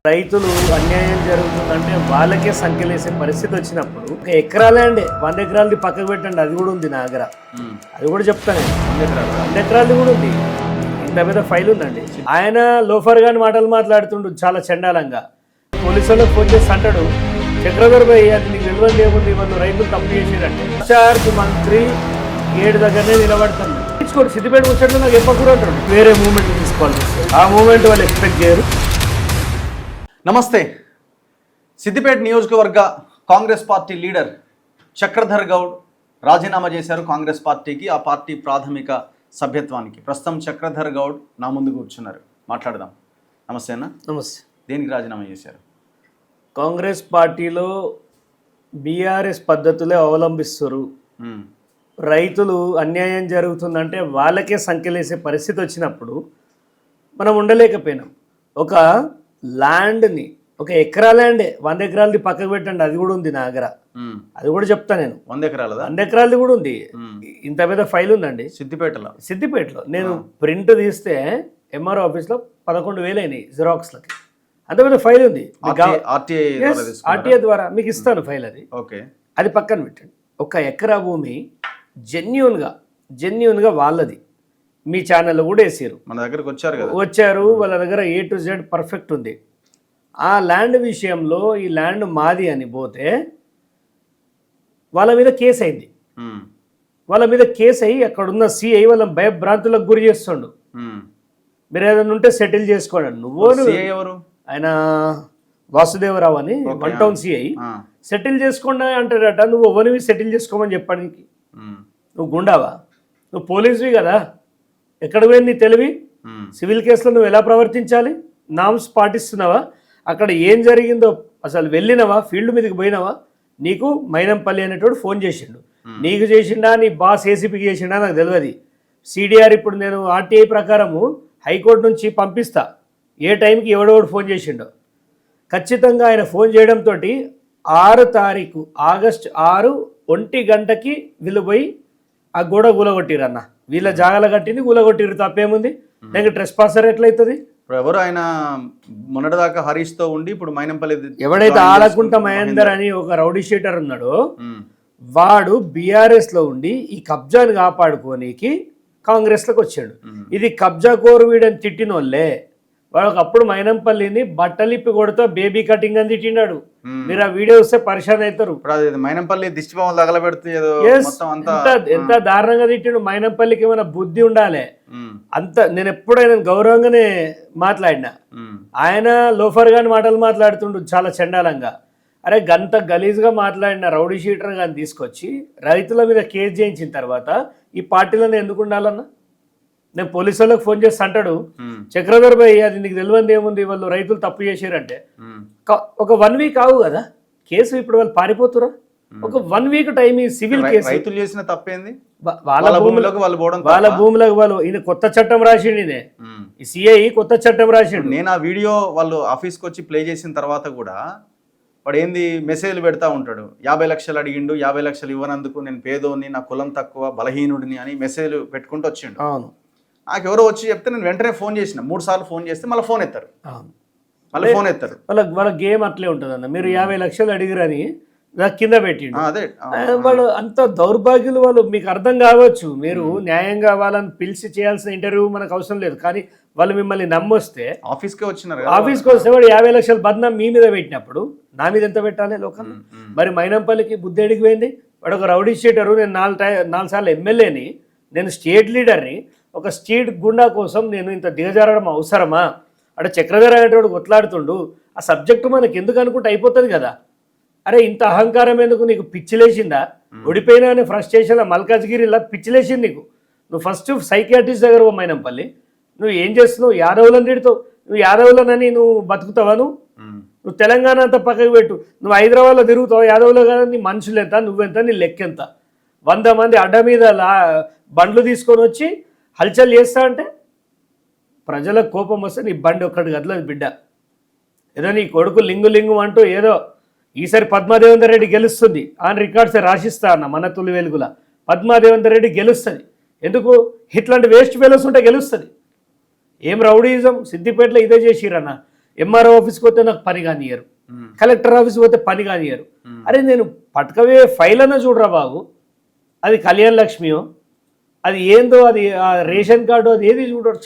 రైతులు అన్యాయం జరుగుతుందంటే వాళ్ళకే సంఖ్యలేసే పరిస్థితి వచ్చినప్పుడు ఒక ఎకరా ల్యాండ్ 100 ఎకరాలది పక్కకు పెట్టండి, అది కూడా ఉంది నా దగ్గర. అది కూడా చెప్తాను, 100 ఎకరాలది కూడా ఉంది. ఇంత పెద్ద ఫైల్ ఉందండి. ఆయన లోఫర్ గాని మాటలు మాట్లాడుతుండు చాలా చండాలంగా. పోలీసులకు ఫోన్ చేసి అంటాడు, చక్రధర్ భాయ్ అది నీకు తెలియదు ఏముంది, వాళ్ళు రైతులు తప్పు చేసేదంటే ఇన్ఛార్జ్ మంత్రి గేట్ దగ్గరనే నిలబడతాను. తీసుకోండి, సిద్దిపేట వచ్చాడు నాకు ఎప్పకూడదు అంటాడు. వేరే మూమెంట్ తీసుకోవాలి, ఆ మూమెంట్ వాళ్ళు ఎక్స్పెక్ట్ చేయరు. నమస్తే. సిద్దిపేట నియోజకవర్గ కాంగ్రెస్ పార్టీ లీడర్ చక్రధర్ గౌడ్ రాజీనామా చేశారు కాంగ్రెస్ పార్టీకి, ఆ పార్టీ ప్రాథమిక సభ్యత్వానికి. ప్రస్తుతం చక్రధర్ గౌడ్ నా ముందు కూర్చున్నారు, మాట్లాడదాం. నమస్తే అన్న. నమస్తే. దేనికి రాజీనామా చేశారు? కాంగ్రెస్ పార్టీలో బీఆర్ఎస్ పద్ధతులే అవలంబిస్తారు. రైతులు అన్యాయం జరుగుతుందంటే వాళ్ళకే సంఖ్యలేసే పరిస్థితి వచ్చినప్పుడు మనం ఉండలేకపోయినాం. ఒక ల్యాండ్ని, ఒక ఎకరా ల్యాండ్ 100 ఎకరాలది పక్కకు పెట్టండి, అది కూడా ఉంది నా దగ్గర. అది కూడా చెప్తా నేను. 100 ఎకరాలదా? 100 ఎకరాలది కూడా ఉంది. ఇంత పెద్ద ఫైల్ ఉందండి సిద్దిపేటలో. నేను ప్రింట్ తీస్తే ఎంఆర్ఓ ఆఫీస్లో 11,000 అయినాయి జిరాక్స్లకి. అంత పెద్ద ఫైల్ ఉంది. ఆర్టీఐ ద్వారా మీకు ఇస్తాను ఫైల్. అది పక్కన పెట్టండి. ఒక ఎకరా భూమి జెన్యూన్గా వాళ్ళది. మీ ఛానల్లో కూడా వేసారు, మన దగ్గరకు వచ్చారు. వాళ్ళ దగ్గర A to Z పర్ఫెక్ట్ ఉంది. ఆ ల్యాండ్ విషయంలో ఈ ల్యాండ్ మాది అని పోతే వాళ్ళ మీద కేసు అయింది. వాళ్ళ మీద కేసు అయ్యి అక్కడున్న సిఐ వాళ్ళ భయభ్రాంతులకు గురి చేస్తుండు. మీరు ఏదైనా ఉంటే సెటిల్ చేసుకోండి. ఎవరు ఆయన వాసుదేవరావు అని 1 టౌన్ సిఐ. సెటిల్ చేసుకోండి అంటాడట. నువ్వు ఎవరివి సెటిల్ చేసుకోమని చెప్పడానికి? నువ్వు గుండావా? నువ్వు పోలీసువి కదా. ఎక్కడ పోయింది నీ తెలివి? సివిల్ కేసులో నువ్వు ఎలా ప్రవర్తించాలి? నామ్స్ పాటిస్తున్నావా? అక్కడ ఏం జరిగిందో అసలు వెళ్ళినవా? ఫీల్డ్ మీదకి పోయినావా? నీకు మైనంపల్లి అనేటోడు ఫోన్ చేసిండు. నీకు చేసిండా, నీ బాస్ ఏసీపీకి చేసిండా నాకు తెలియదు. సిడిఆర్ ఇప్పుడు నేను ఆర్టీఐ ప్రకారము హైకోర్టు నుంచి పంపిస్తా, ఏ టైంకి ఎవడోడు ఫోన్ చేసిండో. ఖచ్చితంగా ఆయన ఫోన్ చేయడంతో 6 తారీఖు ఆగస్టు 6 1 గంటకి వీళ్ళు పోయి ఆ గోడ కూలగొట్టిరన్న. వీళ్ళ జాగాల కట్టింది కూలగొట్టిరు, తప్పేముంది? దానికి ట్రెస్ పాసర్ ఎట్లయితుంది? ఎవరు ఆయన మొన్నటిదాకా హరీష్ తో ఉండి ఇప్పుడు మైనంపల్లి ఎవడైతే ఆలకుంట మహేందర్ అని ఒక రౌడీ షీటర్ ఉన్నాడో వాడు బీఆర్ఎస్ లో ఉండి ఈ కబ్జాని కాపాడుకోనికి కాంగ్రెస్ లోకి వచ్చాడు. ఇది కబ్జా కోరు వీడని తిట్టిన వాళ్ళే. వాడు ఒకప్పుడు మైనంపల్లిని బట్టలిప్పి కొడుతూ బేబీ కటింగ్ అని తిట్టినాడు. మీరు ఆ వీడియో వస్తే పరిశాన్ అవుతారు. మైనంపల్లి దిష్టి బొమ్మలు తగలబెడితే ఎంత దారుణంగా తిట్టిండు. మైనంపల్లికి ఏమైనా బుద్ధి ఉండాలి. అంత నేను ఎప్పుడైనా గౌరవంగానే మాట్లాడినా. ఆయన లోఫర్ గాని మాటలు మాట్లాడుతుండు చాలా చండాలంగా. అరే గంత గలీజ్గా మాట్లాడిన రౌడీ షీటర్ గాని తీసుకొచ్చి రైతుల మీద కేసు చేయించిన తర్వాత ఈ పార్టీలను ఎందుకు ఉండాలన్నా? నేను పోలీసు వాళ్ళకి ఫోన్ చేసి అంటాడు, చక్రధర్ భాయ్ అది నీకు తెలియదు ఏముంది, వాళ్ళు రైతులు తప్పు చేశారంటే ఒక 1 వీక్ ఆవు కదా కేసు. ఇప్పుడు వాళ్ళు పారిపోతురా? ఒక 1 వీక్ టైం. ఈ సివిల్ కేసు రైతులు చేసిన తప్పేంది? వాళ్ళ భూములకు వాళ్ళు ఈయన కొత్త చట్టం రాసిండు. ఈ సిఐ కొత్త చట్టం రాసిండు. నేను ఆ వీడియో వాళ్ళు ఆఫీస్కి వచ్చి ప్లే చేసిన తర్వాత కూడా వాడు ఏంది మెసేజ్లు పెడతా ఉంటాడు. 50 లక్షలు అడిగిండు, 50 లక్షలు ఇవ్వనందుకు నేను పేదోని, నా కులం తక్కువ, బలహీనుడిని అని మెసేజ్లు పెట్టుకుంటూ వచ్చిండు. అవును. నాకు ఎవరో వచ్చి చెప్తే నేను వెంటనే ఫోన్ చేసిన, 3 సార్లు ఫోన్ చేస్తే మళ్ళీ ఫోన్ ఎత్తారు. వాళ్ళ గేమ్ అట్లే ఉంటుంది అన్న. మీరు 50 లక్షలు అడిగిరని కింద పెట్టిండు. వాళ్ళు అంత దౌర్భాగ్యులు వాళ్ళు. మీకు అర్థం కావచ్చు, మీరు న్యాయంగా వాళ్ళని పిలిచి చేయాల్సిన ఇంటర్వ్యూ మనకు అవసరం లేదు. కానీ వాళ్ళు మిమ్మల్ని నమ్మొస్తే ఆఫీస్కి వస్తే వాడు 50 లక్షలు బద్నాం మీ మీద పెట్టినప్పుడు నా మీద ఎంత పెట్టాలి లోకల్? మరి మైనంపల్లికి బుద్ధి అడిగిపోయింది. వాడు ఒక రౌడీ షీటరు. నేను 4 సార్లు ఎమ్మెల్యేని, నేను స్టేట్ లీడర్ని. ఒక స్టేట్ గుండా కోసం నేను ఇంత దిగజారడం అవసరమా? అక్కడ చక్రధర్ అనేటోడు కొట్లాడుతుండు. ఆ సబ్జెక్టు మనకి ఎందుకు అనుకుంటే అయిపోతుంది కదా. అరే ఇంత అహంకారం ఎందుకు? నీకు పిచ్చిలేసిందా? ఓడిపోయినా అనే ఫ్రస్ట్రేషన్లో మల్కాజ్గిరిలా పిచ్చిలేసింది నీకు. నువ్వు ఫస్ట్ సైకియాట్రిస్ట్ దగ్గర మైనంపల్లి. నువ్వు ఏం చేస్తున్నావు? యాదవులను తిడుతావు. నువ్వు యాదవులనని నువ్వు బతుకుతావా? నువ్వు తెలంగాణ అంతా పక్కకు పెట్టు. నువ్వు హైదరాబాద్లో తిరుగుతావు, యాదవులు కదా. నీ మనుషులు ఎంత, నువ్వెంత, నీ లెక్కెంత? 100 మంది అడ్డ మీద బండ్లు తీసుకొని వచ్చి హల్చల్ చేస్తా అంటే ప్రజలకు కోపం వస్తే నీ బండి ఒక్కటి గదిలేదు బిడ్డ. ఏదో నీ కొడుకు లింగు అంటూ ఏదో ఈసారి పద్మాదేవేందర్ రెడ్డి గెలుస్తుంది అని రికార్డ్స్ రాసిస్తా అన్న. మన తొలి వెలుగుల పద్మాదేవేందర్ రెడ్డి గెలుస్తుంది. ఎందుకు? ఇట్లాంటి వేస్ట్ ఫెలోస్ ఉంటే గెలుస్తుంది. ఏం రౌడీయిజం సిద్దిపేటలో ఇదే చేసిరన్న. ఎంఆర్ఓ ఆఫీస్కి పోతే నాకు పని కానియరు, కలెక్టర్ ఆఫీస్కి పోతే పని కానియరు. అరే నేను పట్టుకవే ఫైల్ అన్న చూడరా బాబు, అది కళ్యాణ్ లక్ష్మియో అది ఏందో, అది రేషన్ కార్డు, అది ఏది చూడరు.